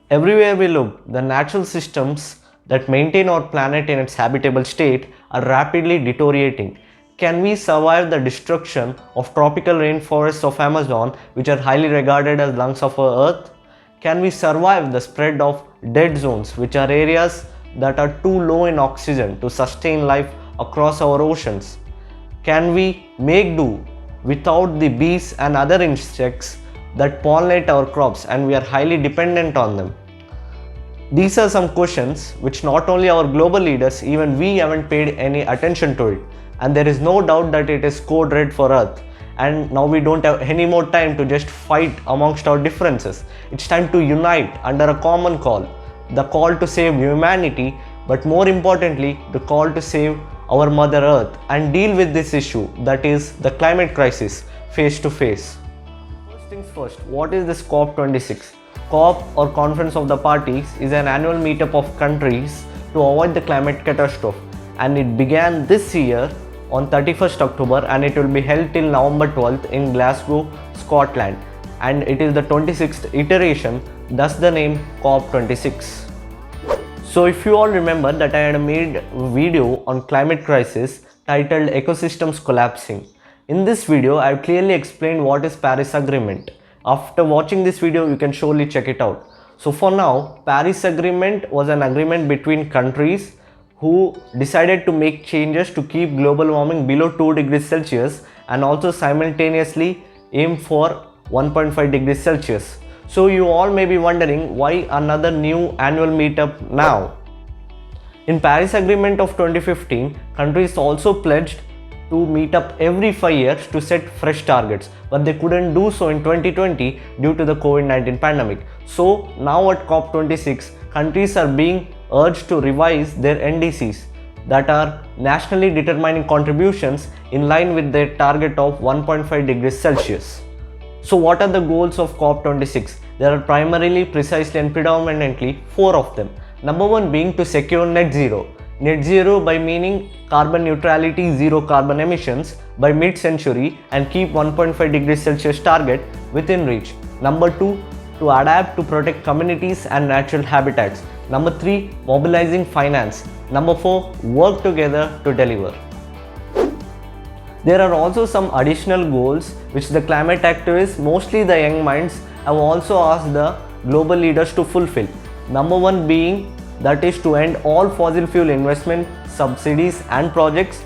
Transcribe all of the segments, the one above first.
Everywhere we look, the natural systems that maintain our planet in its habitable state are rapidly deteriorating. Can we survive the destruction of tropical rainforests of Amazon, which are highly regarded as lungs of our earth? Can we survive the spread of dead zones, which are areas that are too low in oxygen to sustain life across our oceans? Can we make do without the bees and other insects that pollinate our crops and we are highly dependent on them? These are some questions which not only our global leaders, even we haven't paid any attention to it. And there is no doubt that it is code red for Earth. And now we don't have any more time to just fight amongst our differences. It's time to unite under a common call. The call to save humanity, but more importantly, the call to save our Mother Earth and deal with this issue, that is the climate crisis, face to face. First things first, what is this COP26? COP or Conference of the Parties is an annual meetup of countries to avoid the climate catastrophe, and it began this year on 31st October and it will be held till November 12th in Glasgow, Scotland, and it is the 26th iteration, thus the name COP26. So if you all remember that I had made a video on climate crisis titled Ecosystems Collapsing. In this video, I have clearly explained what is Paris Agreement. After watching this video, you can surely check it out. So for now, Paris Agreement was an agreement between countries who decided to make changes to keep global warming below 2 degrees Celsius and also simultaneously aim for 1.5 degrees Celsius. So you all may be wondering why another new annual meetup now. In Paris Agreement of 2015, countries also pledged to meet up every 5 years to set fresh targets, but they couldn't do so in 2020 due to the COVID-19 pandemic. So now at COP26, countries are being urged to revise their NDCs, that are nationally determining contributions, in line with their target of 1.5 degrees Celsius. So what are the goals of COP26? There are primarily, precisely and predominantly 4 of them. Number 1 being to secure net zero. Net zero by meaning carbon neutrality, zero carbon emissions by mid-century and keep 1.5 degrees Celsius target within reach. Number 2, to adapt to protect communities and natural habitats. Number 3, mobilizing finance. Number 4, work together to deliver. There are also some additional goals which the climate activists, mostly the young minds, have also asked the global leaders to fulfill. Number 1 being that is to end all fossil fuel investment, subsidies and projects.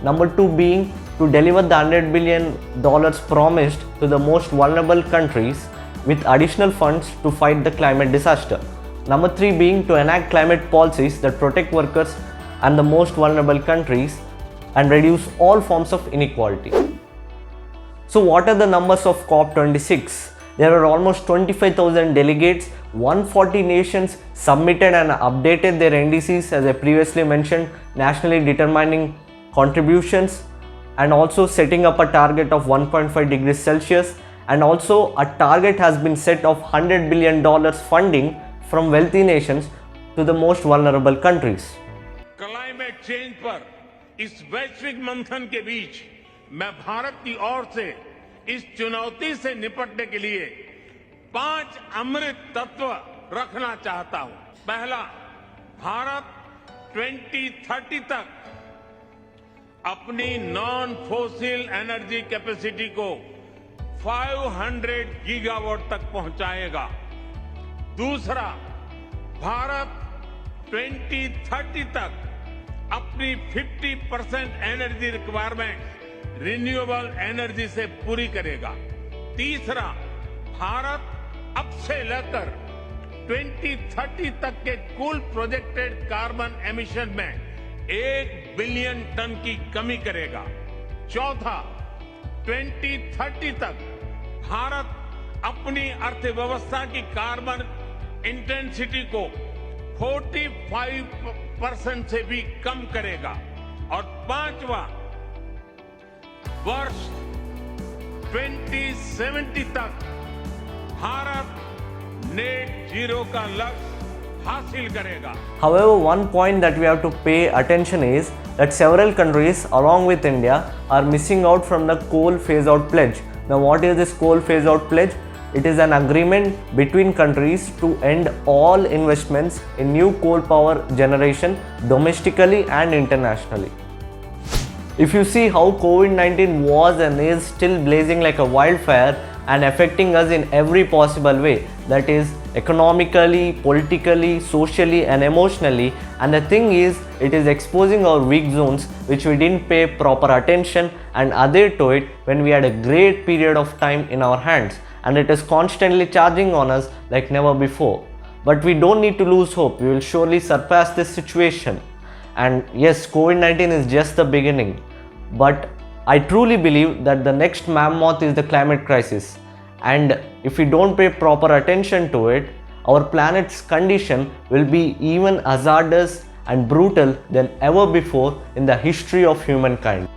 Number 2 being to deliver the $100 billion promised to the most vulnerable countries with additional funds to fight the climate disaster. Number 3 being to enact climate policies that protect workers and the most vulnerable countries and reduce all forms of inequality. So what are the numbers of COP26? There are almost 25,000 delegates, 140 nations submitted and updated their NDCs, as I previously mentioned, nationally determining contributions, and also setting up a target of 1.5 degrees Celsius, and also a target has been set of $100 billion funding from wealthy nations to the most vulnerable countries. Climate change पर इस वैश्विक मंथन के बीच मैं भारत की ओर से इस चुनौती से निपटने के लिए 5 अमृत तत्व रखना चाहता हूं। पहला, भारत 2030 तक अपनी नॉन फोसिल एनर्जी कैपेसिटी को 500 गीगावाट तक पहुंचाएगा। दूसरा, भारत 2030 तक अपनी 50% एनर्जी रिक्वायरमेंट रिन्यूएबल एनर्जी से पूरी करेगा। तीसरा, भारत अब से लेकर 2030 तक के कुल प्रोजेक्टेड कार्बन एमिशन में 1 बिलियन टन की कमी करेगा। चौथा, 2030 तक भारत अपनी अर्थव्यवस्था की कार्बन इंटेंसिटी को 45% से भी कम करेगा। और पांचवा, वर्ष 2070 तक भारत नेट जीरो का लक्ष्य हासिल करेगा। However, one point that we have to pay attention is that several countries along with India are missing out from the coal phase out pledge. Now what is this coal phase out pledge? It is an agreement between countries to end all investments in new coal power generation domestically and internationally. If you see how COVID-19 was and is still blazing like a wildfire and affecting us in every possible way, that is economically, politically, socially and emotionally, and the thing is, it is exposing our weak zones which we didn't pay proper attention and adhere to it when we had a great period of time in our hands, and it is constantly charging on us like never before. But we don't need to lose hope. We will surely surpass this situation. And yes, COVID-19 is just the beginning, but I truly believe that the next mammoth is the climate crisis, and if we don't pay proper attention to it, our planet's condition will be even hazardous and brutal than ever before in the history of humankind.